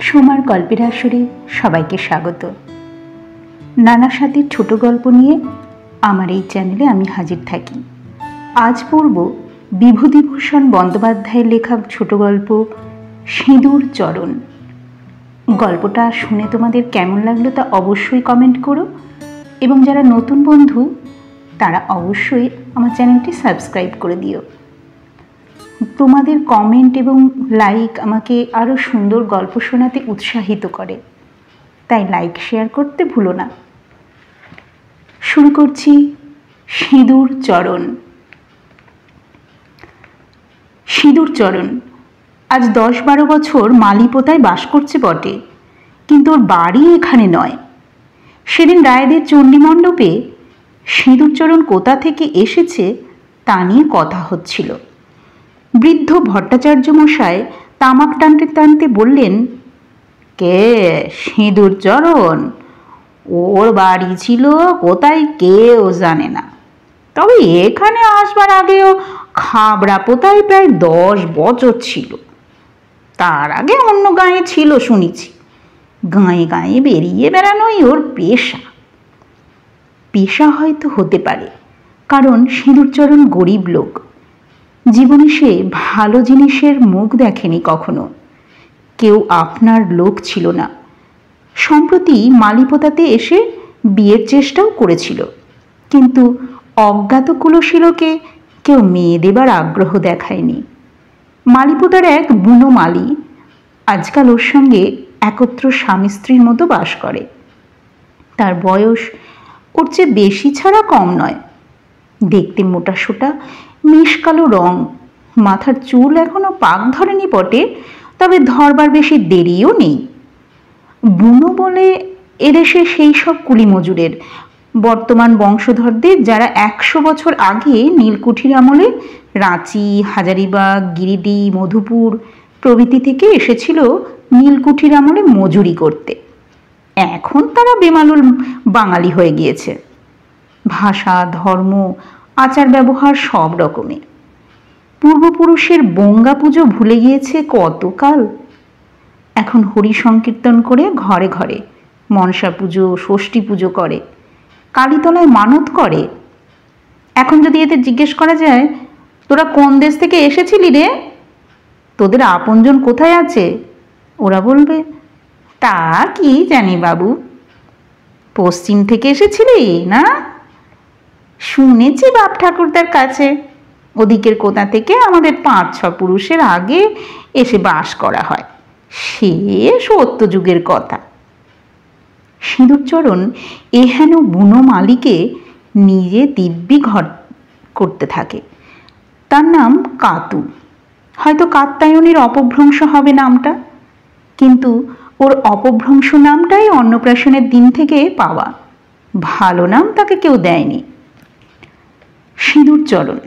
সোমার গল্পের আসরে সবাইকে স্বাগত। নানা সাথীর ছোট গল্প নিয়ে আমার এই চ্যানেলে আমি হাজির থাকি। আজ পড়ব বিভূতিভূষণ বন্দ্যোপাধ্যায়ের লেখা ছোট গল্প সিঁদুর চরণ। গল্পটা শুনে তোমাদের কেমন লাগলো তা অবশ্যই কমেন্ট করো, এবং যারা নতুন বন্ধু তারা অবশ্যই আমার চ্যানেলটি সাবস্ক্রাইব করে দিও। তোমাদের কমেন্ট এবং লাইক আমাকে আরও সুন্দর গল্প শোনাতে উৎসাহিত করে, তাই লাইক শেয়ার করতে ভুলো না। শুরু করছি সিঁদুর চরণ। সিঁদুর চরণ আজ 10-12 বছর মালিপোতায় বাস করছে বটে, কিন্তু ওর বাড়ি এখানে নয়। সেদিন রায়দের চণ্ডীমণ্ডপে সিঁদুর চরণ কোথা থেকে এসেছে তা নিয়ে কথা হচ্ছিল। বৃদ্ধ ভট্টাচার্য মশাই তামাক টানতে টানতে বললেন, কে সিঁদুর চরণ? ওর বাড়ি ছিল কোথায় কেউ জানে না, তবে এখানে আসবার আগেও খাবড়া পোতায় প্রায় 10 বছর ছিল। তার আগে অন্য গাঁয়ে ছিল শুনেছি। গাঁয়ে গাঁয়ে বেরিয়ে বেড়ানোই ওর পেশা। পেশা হয়তো হতে পারে, কারণ সিঁদুর চরণ গরিব লোক। জীবনে সে ভালো জিনিসের মুখ দেখেনি কখনো। কেউ আপনার লোক ছিল না। সম্প্রতি মালিপোতাতে এসে বিয়ের চেষ্টাও করেছিল, কিন্তু অজ্ঞাত কুলশীলকে কেউ মেয়ে দেবার আগ্রহ দেখায়নি। মালিপোতার এক বুনো মালি আজকাল ওর সঙ্গে একত্র স্বামী স্ত্রীর মতো বাস করে। তার বয়স ওর চেয়ে বেশি ছাড়া কম নয়। দেখতে মোটাসোটা, মিশকালো রং, মাথার চুল এখনো পাক ধরেনি বটে, তবে ধরবার বেশি দেরিও নেই। বুনো বলে এদেশে সেই সব কুলি মজুরের, বর্তমান বংশধরদের যারা 100 বছর আগে নীলকুঠির আমলে রাঁচি, হাজারিবাগ, গিরিডি, মধুপুর প্রভৃতি থেকে এসেছিল নীলকুঠির আমলে মজুরি করতে। এখন তারা বেমালুল বাঙালি হয়ে গিয়েছে। ভাষা, ধর্ম, আচার ব্যবহার সব রকমের। পূর্বপুরুষের বঙ্গা পুজো ভুলে গিয়েছে কতকাল। এখন হরি সংকীর্তন করে ঘরে ঘরে মনসা পুজো, ষষ্ঠী পুজো করে, কালীতলায় মানত করে। এখন যদি এদের জিজ্ঞেস করা যায়, তোরা কোন দেশ থেকে এসেছিলি রে, তোদের আপনজন কোথায় আছে, ওরা বলবে, তা কি জানি বাবু, পশ্চিম থেকে এসেছিলি না? শুনেছি বাপ ঠাকুরদার কাছে ওদিকের কোথা থেকে আমাদের 5-6 পুরুষের আগে এসে বাস করা হয়, সে সত্যযুগের কথা। সিঁদুর চরণ এহেন বুনো মালিকে নিজে দিব্যি ঘর করতে থাকে। তার নাম কাতু। হয়তো কাত্যায়নীর অপভ্রংশ হবে নামটা, কিন্তু ওর অপভ্রংশ নামটাই অন্নপ্রাশনের দিন থেকে পাওয়া। ভালো নাম তাকে কেউ দেয়নি। সিঁদুর চরণ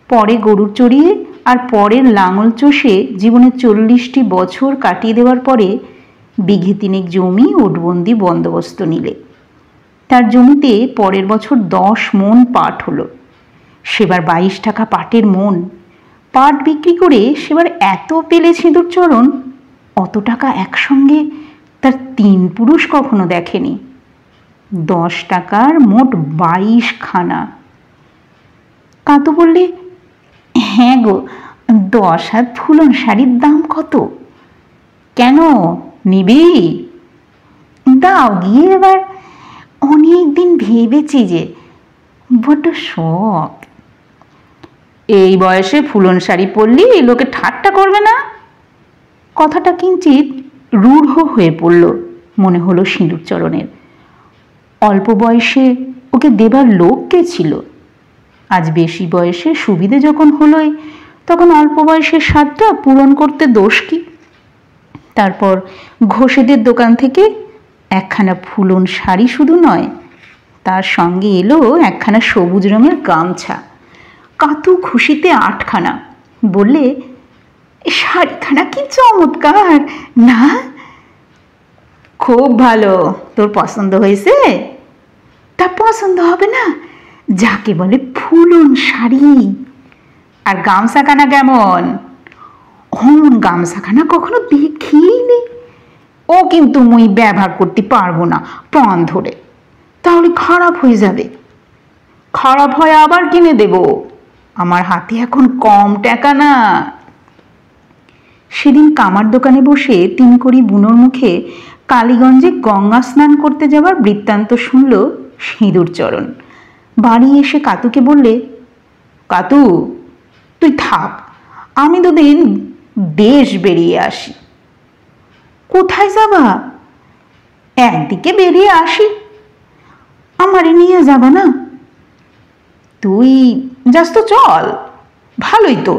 পরে গরু চড়িয়ে আর পরের লাঙল চষে জীবনে 40টি বছর কাটিয়ে দেওয়ার পরে বিঘে 3 জমি ওটবন্দি বন্দোবস্ত নিলে। তার জমিতে পরের বছর 10 মণ পাট হলো। সেবার 22 টাকা পাটের মণ। পাট বিক্রি করে সেবার এত পেলে সিঁদুর চরণ, অত টাকা একসঙ্গে তার 3 পুরুষ কখনো দেখেনি। 10 টাকার মোট 22 খানা। কাতু বললে, হ্যাঁ গো, 10 হাত ফুলন শাড়ির দাম কত? কেন নিবি? দাও গিয়ে, এবার অনেক দিন ভেবেছি যে বড্ড শখ। এই বয়সে ফুলন শাড়ি পরলি লোকে ঠাট্টা করবে না? কথাটা কিঞ্চিত রূঢ় হয়ে পড়ল মনে হলো সিঁদুর চরণের। অল্প বয়সে ওকে দেবার লোক কে ছিল? আজ বেশি বয়সে সুবিধে যখন হলোই, তখন অল্প বয়সের স্বাদটা পূরণ করতে দোষ কি? তারপর ঘোষেদের দোকান থেকে একখানা ফুলন শাড়ি শুধু নয়, তার সঙ্গে এলো একখানা সবুজ রঙের গামছা। কাতু খুশিতে 8 খানা। বললে, শাড়িখানা কি চমৎকার না? খুব ভালো। তোর পছন্দ হয়েছে? তা পছন্দ হবে না, যাকে বলে ফুলন শাড়ি। আর গামছাখানা কেমন? অমন গামছাখানা কখনো দেখিনি। ও কিন্তু মুই ব্যবহার করতে পারবো না প্রাণ ধরে, তাহলে খারাপ হয়ে যাবে। খারাপ হয় আবার কিনে দেব, আমার হাতে এখন কম টাকা না। সেদিন কামার দোকানে বসে তিনকড়ি বুনোর মুখে কালীগঞ্জে গঙ্গা স্নান করতে যাওয়ার বৃত্তান্ত শুনল সিঁদুরচরণ। বাড়ি এসে কাতুকে বললে, কাতু তুই থাক, আমি দুদিন দেশ বেরিয়ে আসি। কোথায় যাবা? একদিকে বেরিয়ে আসি। আমারে নিয়ে যাবা না? তুই যাস তো চল, ভালোই তো।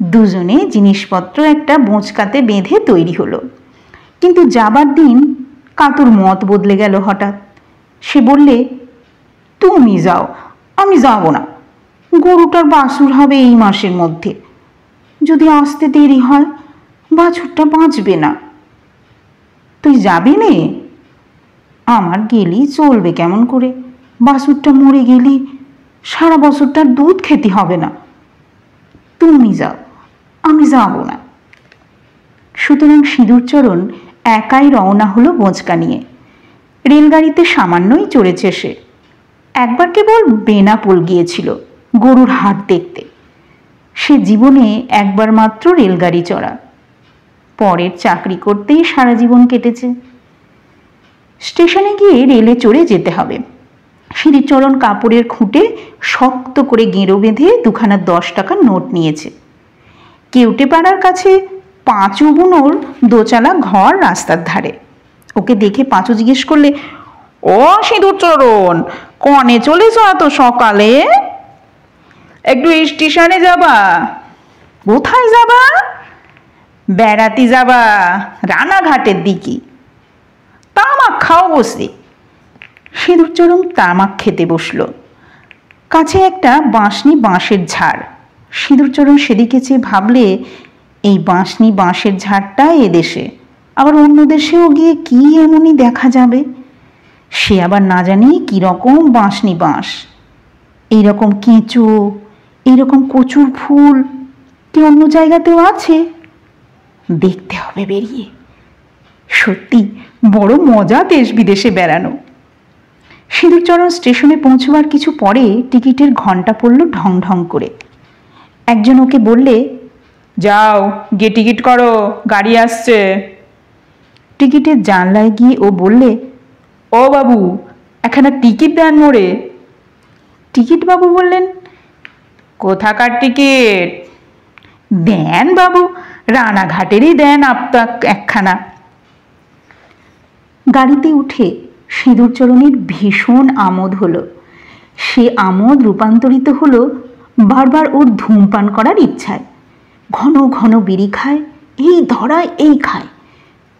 দুজনে জিনিসপত্র একটা বোঁচকাতে বেঁধে তৈরি হলো। কিন্তু যাবার দিন কাতুর মত বদলে গেল হঠাৎ। সে বললে, তুমি যাও, আমি যাব না। গরুটার বাছুর হবে এই মাসের মধ্যে, যদি আসতে দেরি হয় বাছুরটা বাঁচবে না। তুই যাবি নে? আমার গেলি চলবে কেমন করে? বাছুরটা মরে গেলি সারা বছরটার দুধ খেতে হবে না। তুমি যাও, আমি যাব না। সুতরাং সিঁদুরচরণ একাই রওনা হলো বোঁচকা নিয়ে। রেলগাড়িতে সামান্যই চড়েছে সে। একবার কেবল বেনাপোল গিয়েছিল গরুর হাট দেখতে। সে জীবনে একবার মাত্র রেলগাড়ি চড়া। পরের চাকরি করতেই সারা জীবন কেটেছে। স্টেশনে গিয়ে রেলে চড়ে যেতে হবে। সিঁদুরচরণ কাপড়ের খুঁটে শক্ত করে গেঁড়ো বেঁধে দুখানা 10 টাকার নোট নিয়েছে। কেউটে পাড়ার কাছে পাঁচু বুনোর দোচালা ঘর রাস্তার ধারে। ওকে দেখে পাঁচু জিজ্ঞেস করলে, ও সিঁদুরচরণ, কনে চলেছ এত সকালে? একটু স্টেশনে যাবা। কোথায় যাবা? বেড়াতে যাবা, রানাঘাটের দিকে। তামাক খাও বসে। সিঁদুরচরণ তামাক খেতে বসল। কাছে একটা বাঁশনি বাঁশের ঝাড়। সিঁদুরচরণ সেদিকে চেয়ে ভাবলে, এই বাঁশনি বাঁশের ঝাড়টা এদেশে, আবার অন্য দেশেও গিয়ে কি এমনই দেখা যাবে। সে আবার না জানি কীরকম বাঁশনি বাঁশ, এইরকম কেঁচো, এইরকম কচুর ফুল কি অন্য জায়গাতেও আছে? দেখতে হবে বেরিয়ে। সত্যি বড় মজা দেশ বিদেশে বেড়ানো। সিঁদুরচরণ স্টেশনে পৌঁছবার কিছু পরে টিকিটের ঘণ্টা পড়ল ঢং ঢং করে। একজন ওকে বললে, যাও গিয়ে টিকিট করো, গাড়ি আসছে। টিকিটের জানলায় গিয়ে ও বললে, ও বাবু, একখানা টিকিট দেন মোরে। টিকিট বাবু বললেন, কোথাকার টিকিট? দেন বাবু, রানাঘাটেরই দেন আপনার একখানা। গাড়িতে উঠে সিঁদুরচরণের ভীষণ আমোদ হলো। সে আমোদ রূপান্তরিত হলো বারবার ওর ধূমপান করার ইচ্ছায়। ঘন ঘন বিড়ি খায়, এই ধরায় এই খায়।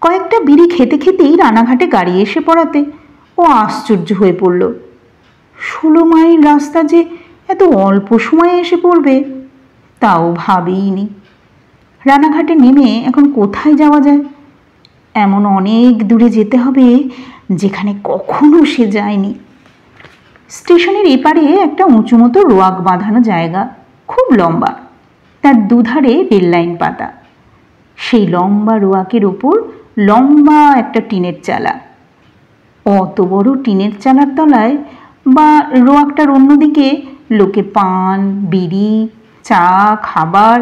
কয়েকটা বিড়ি খেতে খেতেই রানাঘাটে গাড়ি এসে পড়াতে ও আশ্চর্য হয়ে পড়ল। 16 মাইল রাস্তা যে এত অল্প সময়ে এসে পড়বে তাও ভাবেইনি। রানাঘাটে নেমে এখন কোথায় যাওয়া যায়? এমন অনেক দূরে যেতে হবে যেখানে কখনো সে যায়নি। স্টেশনের এপারে একটা উঁচু মতো রোয়াক বাঁধানো জায়গা, খুব লম্বা, তার দুধারে রেল লাইন পাতা। সেই লম্বা রোয়াকের ওপর লম্বা একটা টিনের চালা। অত বড় টিনের চালার তলায় বা রোয়াকটার অন্যদিকে লোকে পান, বিড়ি, চা, খাবার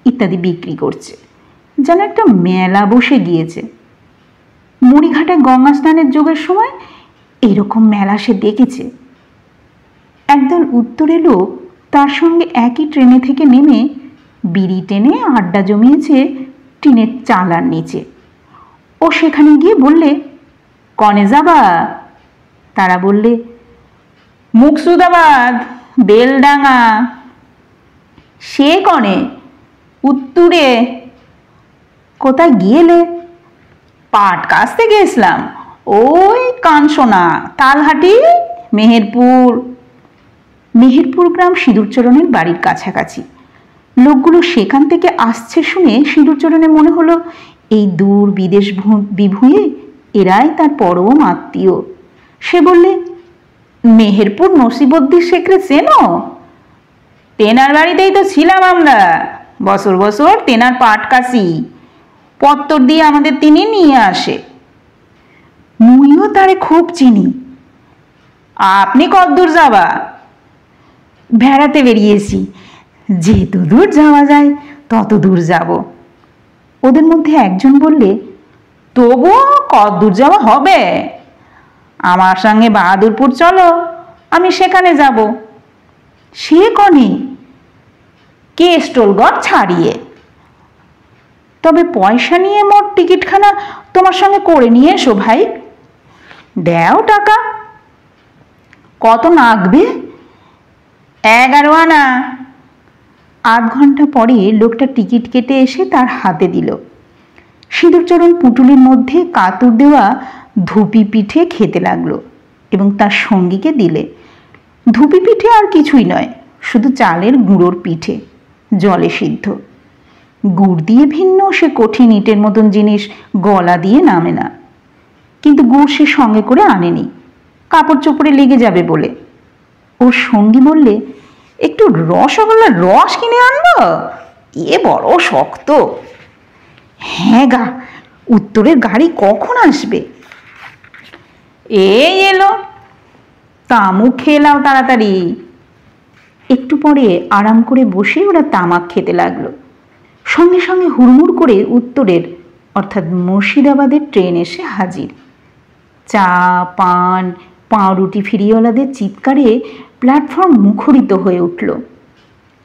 ইত্যাদি বিক্রি করছে, যেন একটা মেলা বসে গিয়েছে। মুড়িঘাটে গঙ্গা স্নানের যোগের সময় এরকম মেলা সে দেখেছে। একদল উত্তরে লোক তার সঙ্গে একই ট্রেনে থেকে নেমে বিড়ি টেনে আড্ডা জমিয়েছে টিনের চালার নিচে। ও সেখানে গিয়ে বললে, কনে যাবা? তারা বললে, মুকসুদাবাদ, বেলডাঙ্গা। সে কনে? উত্তরে। কোথায় গিয়েলে? পাট কাস্তে গেছিলাম, ওই কানসোনা, তালহাটি, মেহেরপুর। মেহেরপুর গ্রাম সিঁদুরচরণের বাড়ির কাছাকাছি। লোকগুলো সেখান থেকে আসছে শুনে সিঁদুরচরণের মনে হলো এই দূর বিদেশ বিভুঁয়ে এরাই তার পরম আত্মীয়। সে বললে, মেহেরপুর নসিবউদ্দিন শেখরে চেনো? তেনার বাড়িতেই তো ছিলাম আমরা, বছর বছর তেনার পাট কাশি। পত্তর দিয়ে আমাদের তিনি নিয়ে আসে। মুইও তারে খুব চিনি। আপনি কতদূর যাবা? বেড়াতে বেরিয়েছি, যেত দূর যাওয়া যায় তত দূর যাব। ওদের মধ্যে একজন বললে, তবুও কতদূর যাওয়া হবে? আমার সঙ্গে বাহাদুরপুর চলো, আমি সেখানে যাব। সে কনে? কেষ্টলগড় ছাড়িয়ে। তবে পয়সা নিয়ে মোট টিকিটখানা তোমার সঙ্গে করে নিয়ে এসো ভাই। দেও টাকা। কত নাগবে? 11 আনা। আধ ঘন্টা পরে লোকটা টিকিট কেটে এসে তার হাতে দিল। সিঁদুরচরণ পুটুলির মধ্যে কাতুর দেওয়া ধুপি পিঠে খেতে লাগলো এবং তার সঙ্গীকে দিলে। ধুপি পিঠে আর কিছুই নয়, শুধু চালের গুঁড়োর পিঠে, জলে সিদ্ধ। গুড় দিয়ে ভিন্ন সে কঠিন ইটের মতন জিনিস গলা দিয়ে নামে না। কিন্তু গুড় সে সঙ্গে করে আনেনি, কাপড় চোপড়ে লেগে যাবে বলে। ওর সঙ্গী বললে, একটু রসগোল্লার রস কিনে আনবো? এ বড় শক্ত। হ্যাঁ গা, উত্তরের গাড়ি কখন আসবে? এই এলো, তামুক খেয়ে নাও তাড়াতাড়ি। একটু পরে আরাম করে বসে ওরা তামাক খেতে লাগলো। সঙ্গে সঙ্গে হুড়মুড় করে উত্তরের অর্থাৎ মুর্শিদাবাদের ট্রেন এসে হাজির। চা, পান, পাউরুটি ফিরিওয়ালাদের চিৎকারে প্ল্যাটফর্ম মুখরিত হয়ে উঠল।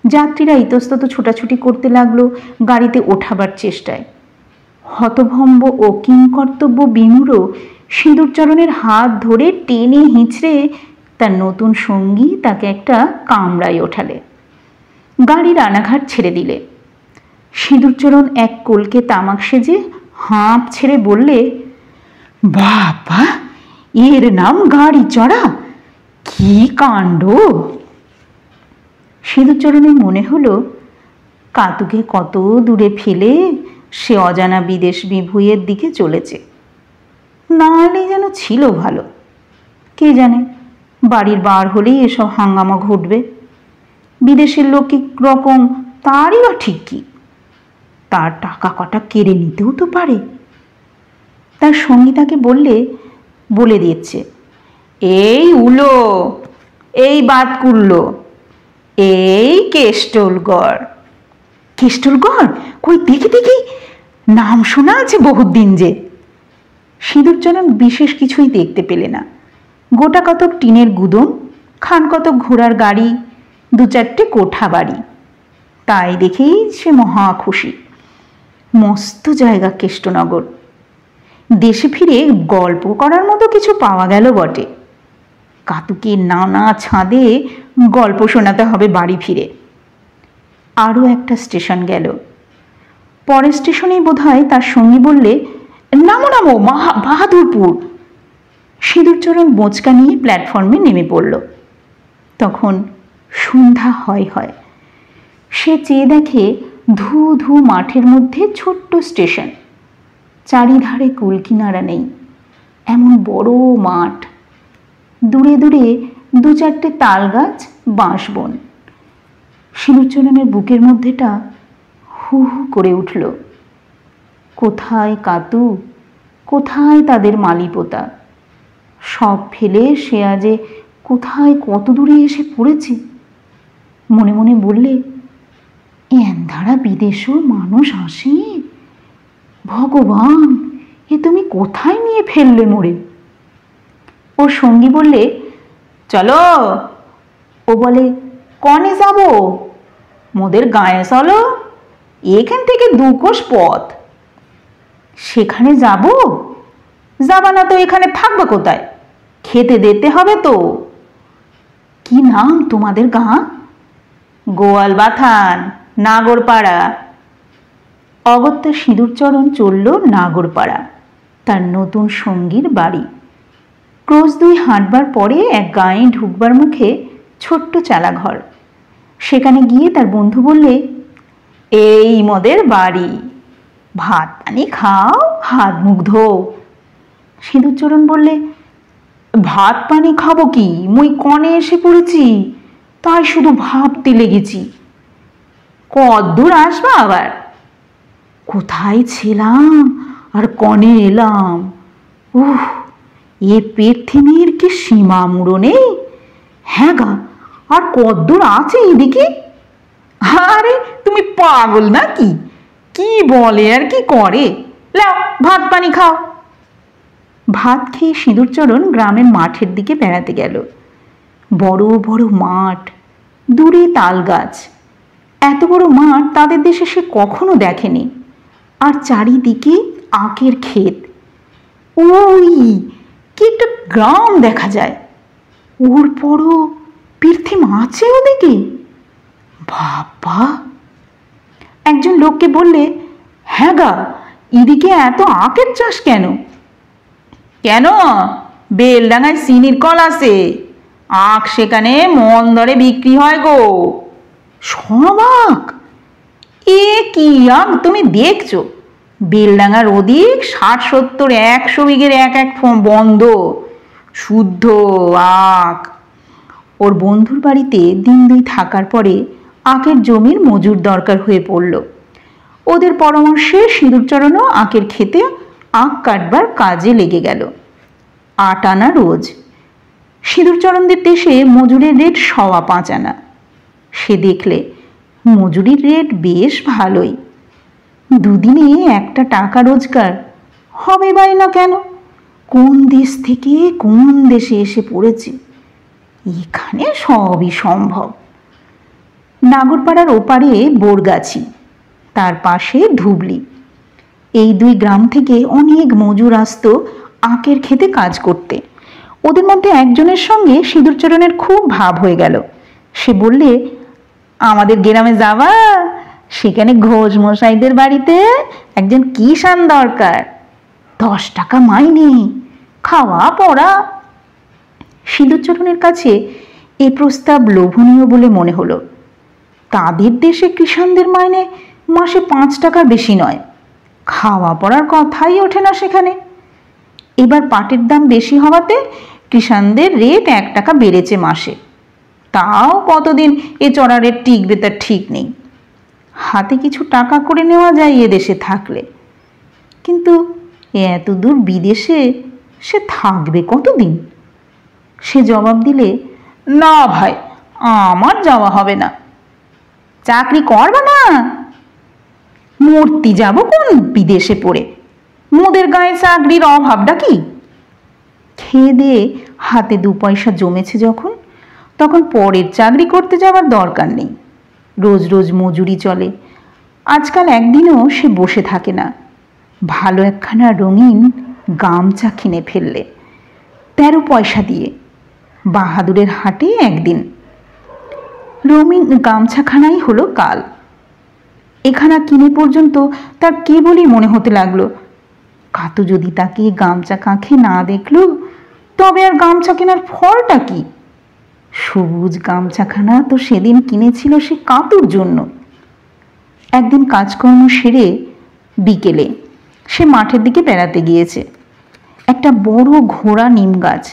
যাত্রীরা ইতস্তত ছোটাছুটি করতে লাগলো গাড়িতে ওঠাবার চেষ্টায়। হতভম্ব ও কিংকর্তব্য বিমূঢ় সিঁদুরচরণের হাত ধরে টেনে হিঁচড়ে তার নতুন সঙ্গী তাকে একটা কামরায় ওঠালে। গাড়ি রানাঘাট ছেড়ে দিলে। সিঁদুরচরণ এক কোলকে তামাক সেজে হাঁপ ছেড়ে বললে, বাবা, এর নাম গাড়ি চড়া? কি কাণ্ড! সিঁদুরচরণের মনে হলো কাতুকে কত দূরে ফেলে সে অজানা বিদেশ বিভুঁইয়ের দিকে চলেছে। না হলেই যেন ছিল ভালো। কে জানে বাড়ির বার হলেই এসব হাঙ্গামা ঘটবে। বিদেশের লোক কি রকম তারই বা ঠিক কি? তার টাকা কটা কেড়ে নিতেও তো পারে। তার সঙ্গী তাকে বলে দিচ্ছে, এই উলো, এই বাদ কুল্লো, এই কেষ্টলগড়। কেষ্টলগড়? কই দেখি দেখি, নাম শোনা আছে বহুত দিন যে। সিঁদুরচরণ বিশেষ কিছুই দেখতে পেলে না। গোটা কতক টিনের গুদোম, খান কতক ঘোড়ার গাড়ি, 2-4টে কোঠা বাড়ি। তাই দেখেই সে মহা খুশি। মস্ত জায়গা কেষ্টনগর। দেশে ফিরে গল্প করার মতো কিছু পাওয়া গেল বটে। কাতুকে নানা ছাদে গল্প শোনাতে হবে বাড়ি ফিরে। আরও একটা স্টেশন গেল। পরের স্টেশনেই বোধহয় তার সঙ্গী বললে, নামো নামো, বাহাদুরপুর। সিঁদুরচরণ বোঁচকা নিয়ে প্ল্যাটফর্মে নেমে পড়ল। তখন সন্ধ্যা হয়। সে চেয়ে দেখে ধু ধু মাঠের মধ্যে ছোট্ট স্টেশন। চারিধারে কুলকিনারা নেই, এমন বড় মাঠ। দূরে দূরে 2-4টে তাল গাছ, বাঁশবন। সিঁদুরচরণের বুকের মধ্যেটা হু হু করে উঠল। কোথায় কাতু, কোথায় তাদের মালিপোতা? সব ফেলে সে আজে কোথায় কত দূরে এসে পড়েছে। মনে মনে বললে, এন্ধারা বিদেশেও মানুষ আসে? ভগবান, এ তুমি কোথায় নিয়ে ফেললে মোরে? ওর সঙ্গী বললে, চলো। ও বলে, কনে যাব? মোদের গায়ে চলো, এখান থেকে 2 কোষ পথ। সেখানে যাব? যাবা না তো এখানে থাকবে কোথায়? খেতে দিতে হবে তো। কি নাম তোমাদের গাঁ? গোয়ালবাথান, নাগরপাড়া। অগত্যা সিঁদুরচরণ চলল নাগরপাড়া, তার নতুন সঙ্গীর বাড়ি। ক্রোশ 2 হাঁটবার পরে এক গাঁয়ে ঢুকবার মুখে ছোট্ট চালাঘর। সেখানে গিয়ে তার বন্ধু বললে, এই মোদের বাড়ি, ভাত পানি খাও, হাত মুখ ধোও। সিঁদুরচরণ বললে, ভাত পানি খাবো কি, মুই কনে এসে পড়েছি, তাই শুধু ভাবতে লেগেছি। কদ্দূর আসবা আবার? কোথায় ছিলাম আর কনে এলাম। উহ, এ পৃথিবীর কি সীমা মুড়ো নেই। হ্যাঁ গা, আর কদ্দূর আছে এদিকে? আরে তুমি পাগল নাকি? কি বলে আর কি করে। লাও ভাত পানি খাও। ভাত খেয়ে সিঁদুরচরণ গ্রামের মাঠের দিকে বেড়াতে গেল। বড় বড় মাঠ, দূরে তাল গাছ। এত বড় মাঠ তাদের দেশে সে কখনো দেখেনি। আর চারিদিকে আখের ক্ষেত। ওই কি একটা গ্রাম দেখা যায়। ওর পরও পৃথিবী আছে ওদিকে। বাবা! একজন লোককে বললে, হ্যাঁ গা, এদিকে এত আখের চাষ কেন? কেন, বেলডাঙায় চিনির কল আছে, আখ সেখানে মন দরে বিক্রি হয় গো। সব আখ? এ কি আখ তুমি দেখছো? বেলডাঙার ওদিক 60-70-100 বিঘের এক এক বন্ধ, শুদ্ধ আখ। ওর বন্ধুর বাড়িতে দিন দুই থাকার পরে আখের জমির মজুর দরকার হয়ে পড়ল। ওদের পরামর্শে সিঁদুরচরণও আখের খেতে আখ কাটবার কাজে লেগে গেল। 8 আনা রোজ। সিঁদুরচরণদের দেশে মজুরের রেট 5.25 আনা। সে দেখলে মজুরির রেট বেশ ভালোই। দুদিনে 1 টাকা রোজগার হবে বাই না কেন? কোন দেশ থেকে কোন দেশে এসে পড়েছে, এখানে সবই সম্ভব। নাগরপাড়ার ওপারে বোরগাছি, তার পাশে ধুবলি। এই 2 গ্রাম থেকে অনেক মজুর আসত আখের খেতে কাজ করতে। ওদের মধ্যে একজনের সঙ্গে সিঁদুরচরণের খুব ভাব হয়ে গেল। সে বললে, আমাদের গ্রামে যাবা? সেখানে ঘোষ মশাইদের বাড়িতে একজন কিষান দরকার, 10 টাকা মাইনে, খাওয়া পড়া। সিঁদুরচরণের কাছে এ প্রস্তাব লোভনীয় বলে মনে হলো। তাদের দেশে কৃষাণদের মাইনে মাসে 5 টাকার বেশি নয়, খাওয়া পড়ার কথাই ওঠে না সেখানে। এবার পাটের দাম বেশি হওয়াতে কৃষাণদের রেট 1 টাকা বেড়েছে মাসে। তাও কতদিন এ চড়া রেট টিকবে তার ঠিক নেই। হাতে কিছু টাকা করে নেওয়া যায় এ দেশে থাকলে, কিন্তু এত দূর বিদেশে সে থাকবে কতদিন? সে জবাব দিলে, না ভাই, আমার যাওয়া হবে না। চাকরি করবা না? মূর্তি যাব কোন বিদেশে পড়ে, মোদের গায়ে চাকরির অভাবটা কি? খেয়ে দিয়ে হাতে 2 পয়সা জমেছে যখন, তখন পরের চাকরি করতে যাওয়ার দরকার নেই। রোজ রোজ মজুরি চলে। আজকাল একদিনও সে বসে থাকে না। ভালো একখানা রঙিন গামছা কিনে ফেললে 13 পয়সা দিয়ে, বাহাদুরের হাটে একদিন। রঙিন গামছাখানাই হলো কাল। এখানা কিনে পর্যন্ত তার কেবলই মনে হতে লাগলো, কাতু যদি তাকে গামছা কাঁখে না দেখলো তবে আর গামছা কেনার ফলটা কি? সবুজ গামছাখানা তো সেদিন কিনেছিল সে কাতুর জন্য। একদিন কাজকর্ম সেরে বিকেলে সে মাঠের দিকে বেড়াতে গিয়েছে। একটা বড় ঘোড়া নিম গাছ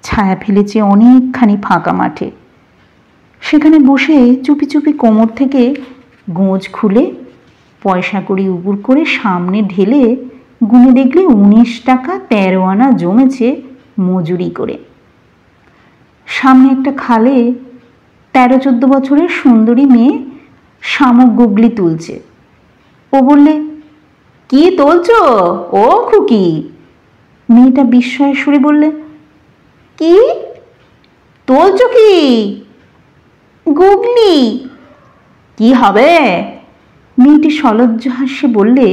ছায়া ফেলেছে অনেকখানি ফাঁকা মাঠে। সেখানে বসে চুপি চুপি কোমর থেকে গোঁজ খুলে পয়সা কড়ি উপুর করে সামনে ঢেলে গুনে দেখলে 19 টাকা 13 আনা জমেছে মজুরি করে। সামনে একটা খালে 13-14 বছরের সুন্দরী মেয়ে শামুক গুগলি তুলছে। ও বললে, কি তুলছো ও খুকি? মেয়েটা বিস্ময়ের সুরে বললে, কি তুলছো? কি গুগলি? কি হবে? মেয়েটি সলজ্জ হাসে বললে,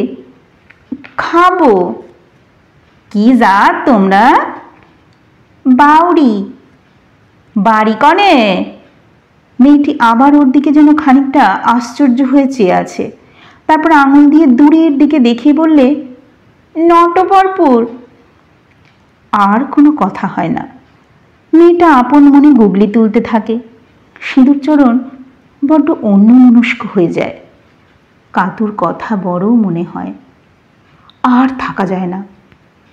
খাবো। কি জাত তোমরা? বাউরি। বাড়ি কনে? মেয়েটি আবার ওর দিকে যেন খানিকটা আশ্চর্য হয়ে চেয়ে আছে। তারপর আঙুল দিয়ে দূরের দিকে দেখিয়ে বললে, নটবরপুর। আর কোনো কথা হয় না। মেয়েটা আপন মনে গুগলি তুলতে থাকে। সিঁদুরচরণ বড্ড অন্যমনস্ক হয়ে যায়। কাতুর কথা বড় মনে হয়। আর থাকা যায় না।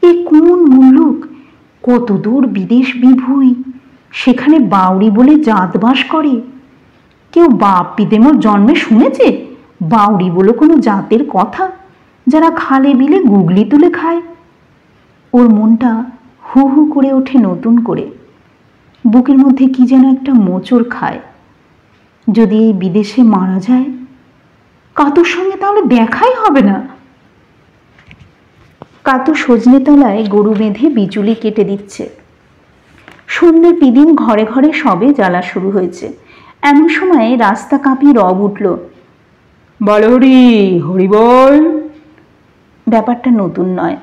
এ কোন মুলুক, কত দূর বিদেশ বিভুঁই, সেখানে বাউরি বলে জাত বাস করে। কেউ বাপ পিতেমোর জন্মে শুনেছে বাউরি বলে কোনো জাতের কথা? যারা খালে বিলে গুগলি তুলে খায়। ওর মনটা হু হু করে ওঠে নতুন করে, বুকের মধ্যে কি যেন একটা মোচড় খায়। যদি এই বিদেশে মারা যায়, কাতুর সঙ্গে তাহলে দেখাই হবে না। কাতু সজনে তলায় গরু বেঁধে বিচুলি কেটে দিচ্ছে। সন্ধ্যের পিদিন ঘরে ঘরে সবে জ্বালা শুরু হয়েছে। এমন সময় রাস্তা কাঁপিয়ে রব উঠল, বল হরি, হরি বল। ব্যাপারটা নতুন নয়।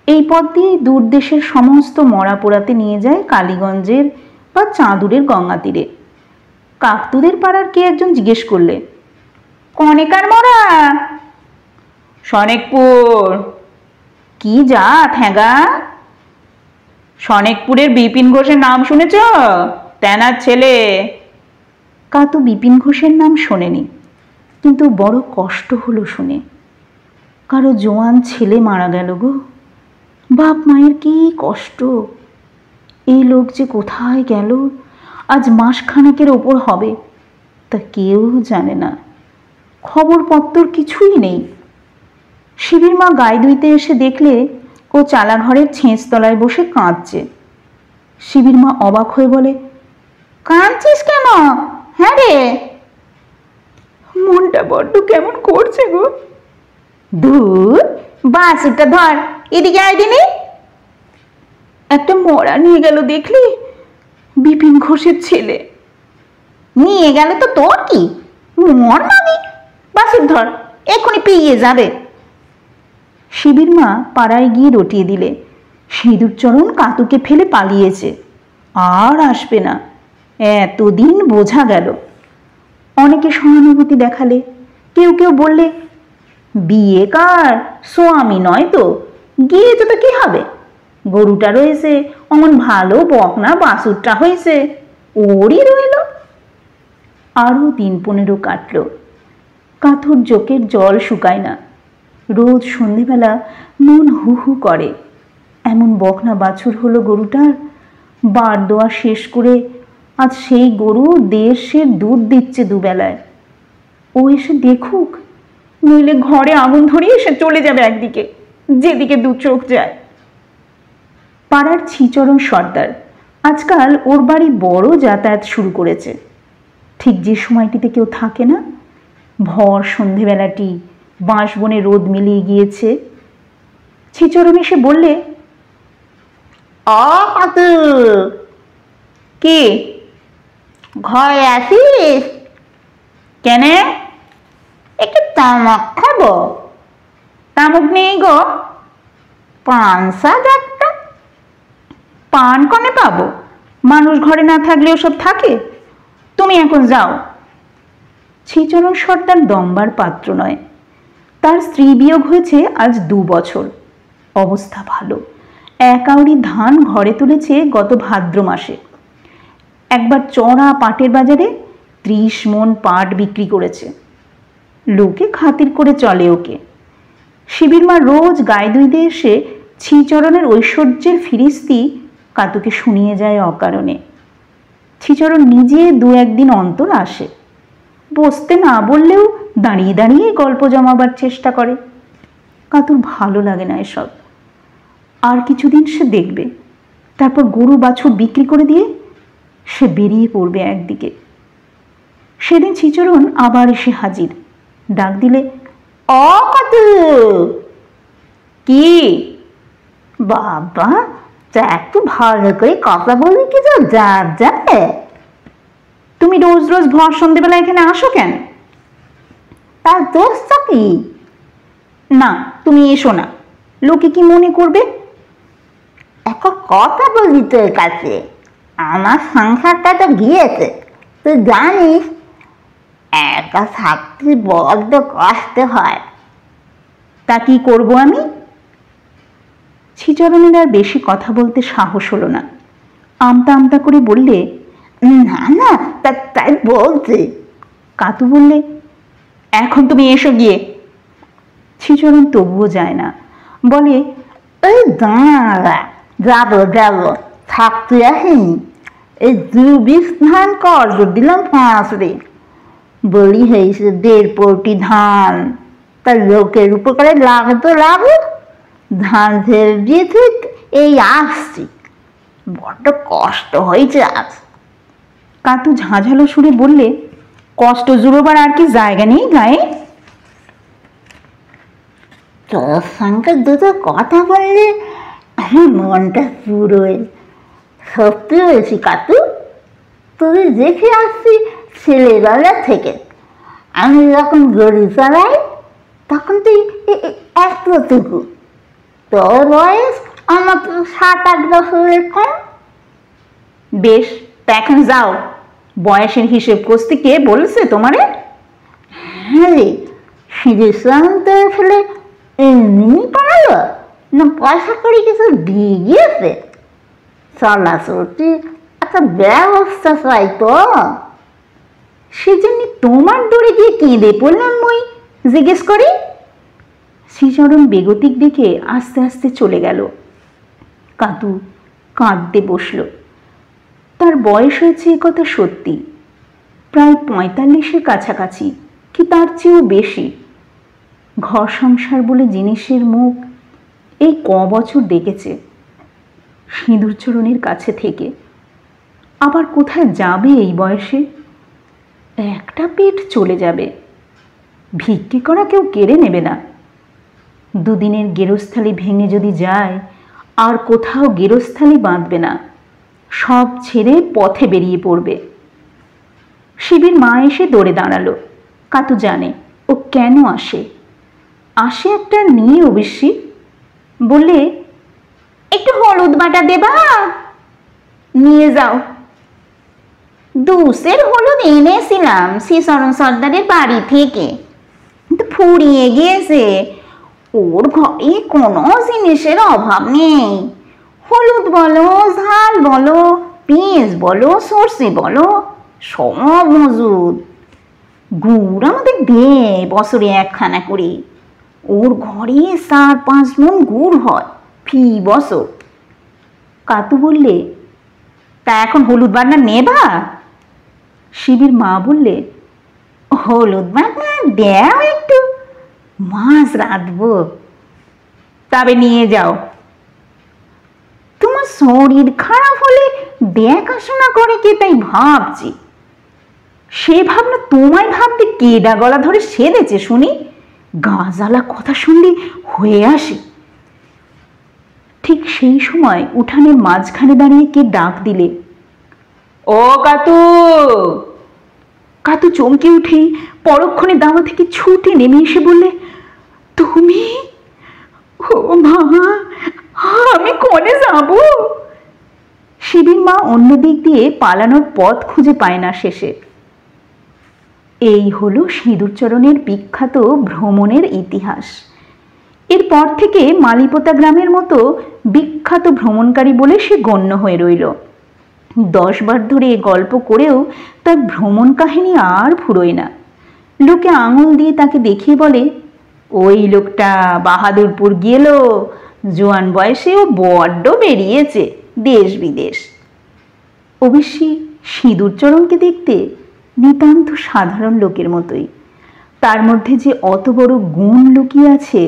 এই পথ দিয়ে দূর দেশের সমস্ত মরা পোড়াতে নিয়ে যায় কালীগঞ্জের বা চাঁদুরের গঙ্গা তীরে। কাকতুদের পাড়ার কে একজন জিজ্ঞেস করলে, কনেকার মরা? সনেকপুর। কি জাত হ্যাঁগা? সনেকপুরের বিপিন ঘোষের নাম শুনেছ? তেনার ছেলে। কাতু বিপিন ঘোষের নাম শোনেনি, কিন্তু বড় কষ্ট হলো শুনে। কারো জোয়ান ছেলে মারা গেল গো। বাপ মায়ের কি কষ্ট। এই লোক যে কোথায় গেল আজ মাসখানেকের ওপর হবে, তা কেউ জানে না। খবরপত্তর কিছুই নেই। শিবির মা গায়ে ধুইতে এসে দেখলে ও চালাঘরের ছেঁচতলায় বসে কাঁদছে। শিবির মা অবাক হয়ে বলে, কাঁদছিস কেন? হ্যাঁ রে, মনটা বড্ড কেমন করছে গো। ধুর, বাসুরটা ধর, এদিকে আয় দিনি। একটা মরা নিয়ে গেল দেখলি? বিপিন ঘোষের ছেলে। নিয়ে গেল তো তোর কি, মর নামি। বাসুর ধর, এক্ষুনি পেয়ে যাবে। শিবির মা পাড়ায় গিয়ে রটিয়ে দিলে সিঁদুরচরণ কাতুকে ফেলে পালিয়েছে, আর আসবে না, এতদিন বোঝা গেল। অনেকে সহানুভূতি দেখালে, কেউ কেউ বললে, বিয়ে কার, স্বামী নয় তো, গিয়েছে তো কি হবে, গরুটা রয়েছে, অমন ভালো বকনা বাসুরটা হয়েছে, ওরই রইল। আরও দিন-15 কাটল। কাতুর চোখের জল শুকায় না। রোজ সন্ধেবেলা মন হু হু করে। এমন বকনা বাছুর হলো গরুটার। বার দোয়া শেষ করে আজ সেই গরু দেশের দুধ দিচ্ছে দুবেলায়। ও এসে দেখুক, নইলে ঘরে আগুন ধরিয়ে এসে চলে যাবে একদিকে, যেদিকে দু চোখ যায়। পাড়ার ছিচরণ সর্দার আজকাল ওর বাড়ি বড় যাতায়াত শুরু করেছে। ঠিক যে সময়টিতে কেউ থাকে না, ভর সন্ধেবেলাটি বাঁশবনে রোদ মিলিয়ে গিয়েছে। ছিচরণ এসে বললে, কাতু, কি ঘরে আসিস? কেন? একটু তামাক খাবো। তামাক নেই গো। পান শাক একটা। পান কনে পাবো? মানুষ ঘরে না থাকলে ওসব থাকে। তুমি এখন যাও। ছিচরণ সর্দার দম্বার পাত্র নয়। তার স্ত্রী বিয়োগ হয়েছে আজ 2 বছর। অবস্থা ভালো। 1 আউরি ধান ঘরে তুলেছে গত ভাদ্র মাসে। একবার চড়া পাটের বাজারে 30 মণ পাট বিক্রি করেছে। লোকে খাতির করে চলে ওকে। শিবির মা রোজ গায়ে ধুইতে এসে ছিচরণের ঐশ্বর্যের ফিরিস্তি কাতুকে শুনিয়ে যায় অকারণে। ছিচরণ নিজে 2-1 দিন অন্তর আসে। বসতে না বললেও দাঁড়িয়ে দাঁড়িয়ে গল্প জমাবার চেষ্টা করে। কাতুর ভালো লাগে না এসব। আর কিছুদিন সে দেখবে, তারপর গরু বাছুর বিক্রি করে দিয়ে সে বেরিয়ে পড়বে একদিকে। সেদিন ছিচরণ আবার এসে হাজির। ডাক দিলে, কাতু। কি বাবা, তা একটু ভালো করে কথা বলবি কি? তো যাবে। তুমি রোজ রোজ ভর সন্ধ্যেবেলা এখানে আসো কেন? তার দোষটা কি? না, তুমি এসো না, লোকে কি মনে করবে? একটা কথা বলবি তোর কাছে। আমার সংসারটা তো গিয়েছে, তুই জানিস। একা থাকতে বড্ড কষ্ট হয়। তা কি করবো আমি? ছিচরণের আর বেশি কথা বলতে সাহস হলো না। আমতা আমতা করে বললে, না না, তাই বলছে। কাতু বললে, এখন তুমি এসো গিয়ে। ছিচরণ তবুও যায় না, বলে, এই দাঁড়া, যাবো, থাকতে আসেনি। এই 2 ধান কর্জ দিলাম 5 রে। বলি হয়েছে 1.5 পৌটি ধান। তার লোকের উপকারে লাগে তো লাগুক, ধান ছেড়ে দিয়ে ঠিক এই আসছি, বড্ড কষ্ট হয়েছে আজ। কাতু ঝাঁঝালো সুরে বললে, কষ্ট জুড়োবার আর কি জায়গা নেই গায়ে? তোর সঙ্গে দুটো কথা বললে আমার মনটা পুরোয়। সত্যি বলছি কাতু, তুই দেখে আসছি ছেলেবেলা থেকে। আমি যখন গরু চালাই তখন তুই এতটুকু, তোর বয়স আমার তো 7-8 বছরের কম। বেশ, তা এখন যাও, বয়সের হিসেব কষতে কে বলছে তোমারে? হ্যাঁ রে, সিরিয়াসলাম তো আসলে এমনি পারলো না, পয়সা করে কিছু দিয়ে গিয়েছে? চলাচলতি একটা ব্যবস্থা চাই তো। সেজন্য তোমার দৌড়ে গিয়ে কেঁদে পড়লাম মই জিজ্ঞেস করি। শ্রীচরণ বেগতিক দেখে আস্তে আস্তে চলে গেল। কাতু কাঁদতে বসল। তার বয়স হয়েছে এ কথা সত্যি, প্রায় 45-এর কাছাকাছি, কি তার চেয়েও বেশি। ঘর সংসার বলে জিনিসের মুখ এই বছর দেখেছে সিঁদুরচরণের কাছে থেকে। আবার কোথায় যাবে এই বয়সে? একটা পেট চলে যাবে, ভিক্ষে করা কেউ কেড়ে নেবে না। দুদিনের গেরস্থালি ভেঙে যদি যায়, আর কোথাও গেরস্থালি বাঁধবে না, সব ছেড়ে পথে বেরিয়ে পড়বে। শিবির মা এসে দৌড়ে দাঁড়ালো। কাতু জানে ও কেন আসে। আসে একটা নিয়ে অবশ্যই। বললে, একটু হলুদ বাটা দেবা? নিয়ে যাও। 2 সের হলুদ এনেছিলাম শ্রীচরণ সর্দারের বাড়ি থেকে, কিন্তু ফুরিয়ে গিয়েছে। ওর ঘরে কোনো জিনিসের অভাব নেই। হলুদ বলো, ঝাল বলো, পেঁয়াজ বলো, সর্ষে বলো, সব মজুদ। গুড় আমাদের দেয় বছরে 1খানা করে। ওর ঘরে 4-5 মণ গুড় হয় ফি বছর। কাতু বললে, তা এখন হলুদ বাটনা নেবা? শিবির মা বললে, হলুদ বাটনা দেও একটু, মাছ রাঁধবো। তবে নিয়ে যাও। তোমার শরীর খারাপ হলে দেখাশোনা করে কে তাই ভাবছি। সে ভাবনা তোমায় ভাবতে কেডা গলা ধরে সেধেছে শুনি? গাঁজালা কথা শুনলে হয়ে আসে। ঠিক সেই সময় উঠানের মাঝখানে দাঁড়িয়ে কে ডাক দিলে, ও কাতু! কাতু চমকে উঠেই পরক্ষণে দাওয়া থেকে ছুটে নেমে এসে বললে, তুমি? ও মা, আমি কোনে যাব? শিবির মা অন্য দিক দিয়ে পালানোর পথ খুঁজে পায় না শেষে। এই হলো সিঁদুরচরণের বিখ্যাত ভ্রমণের ইতিহাস। এরপর থেকে মালিপোতা গ্রামের মতো বিখ্যাত ভ্রমণকারী বলে সে গণ্য হয়ে রইল। 10 বার ধরে গল্প করেও তার ভ্রমণ কাহিনী আর ফুরোয় না। লোকে আঙুল দিয়ে তাকে দেখিয়ে বলে, ওই লোকটা বাহাদুরপুর গেল, জোয়ান বয়সেও বড্ড বেরিয়েছে দেশ বিদেশ। অবশ্যই সিঁদুরচরণকে দেখতে নিতান্ত সাধারণ লোকের মতোই। তার মধ্যে যে অত বড় গুণ লুকিয়ে আছে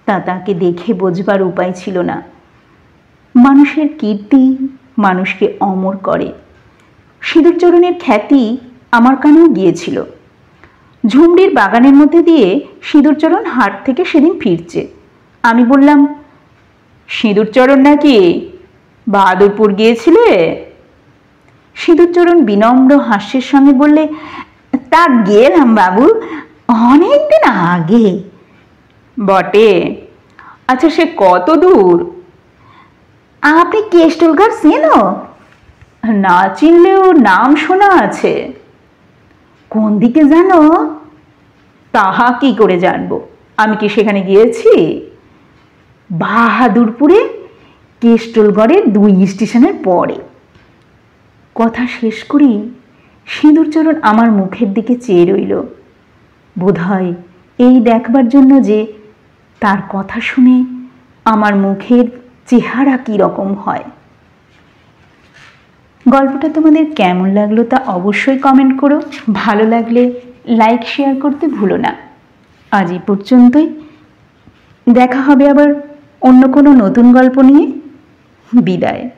তা তাকে দেখে বোঝবার উপায় ছিল না। মানুষের কীর্তি মানুষকে অমর করে। সিঁদুরচরণের খ্যাতি আমার কানেও গিয়েছিল। ঝুমড়ির বাগানের মধ্যে দিয়ে সিঁদুরচরণ হাট থেকে সেদিন ফিরছে। আমি বললাম, সিঁদুরচরণ নাকি বাহাদুরপুর গিয়েছিলে? সিঁদুরচরণ বিনম্র হাস্যের সঙ্গে বললে, তা গেলাম বাবু, অনেকদিন আগে। বটে? আচ্ছা, সে কত দূর? আপনি কেষ্টলঘাট চেনো? না চিনলেও নাম শোনা আছে। কোন দিকে জানো? তাহা কি করে জানবো? আমি কি সেখানে গিয়েছি? বাহাদুরপুরে কেষ্টলগড়ের 2 স্টেশনের পরে। কথা শেষ করেই সিঁদুরচরণ আমার মুখের দিকে চেয়ে রইল। বোধহয় এই দেখবার জন্য যে তার কথা শুনে আমার মুখের চেহারা কী রকম হয়। গল্পটা তোমাদের কেমন লাগলো তা অবশ্যই কমেন্ট করো। ভালো লাগলে লাইক শেয়ার করতে ভুলো না। আজ এই পর্যন্তই। দেখা হবে আবার অন্য কোনো নতুন গল্প নিয়ে। বিদায়।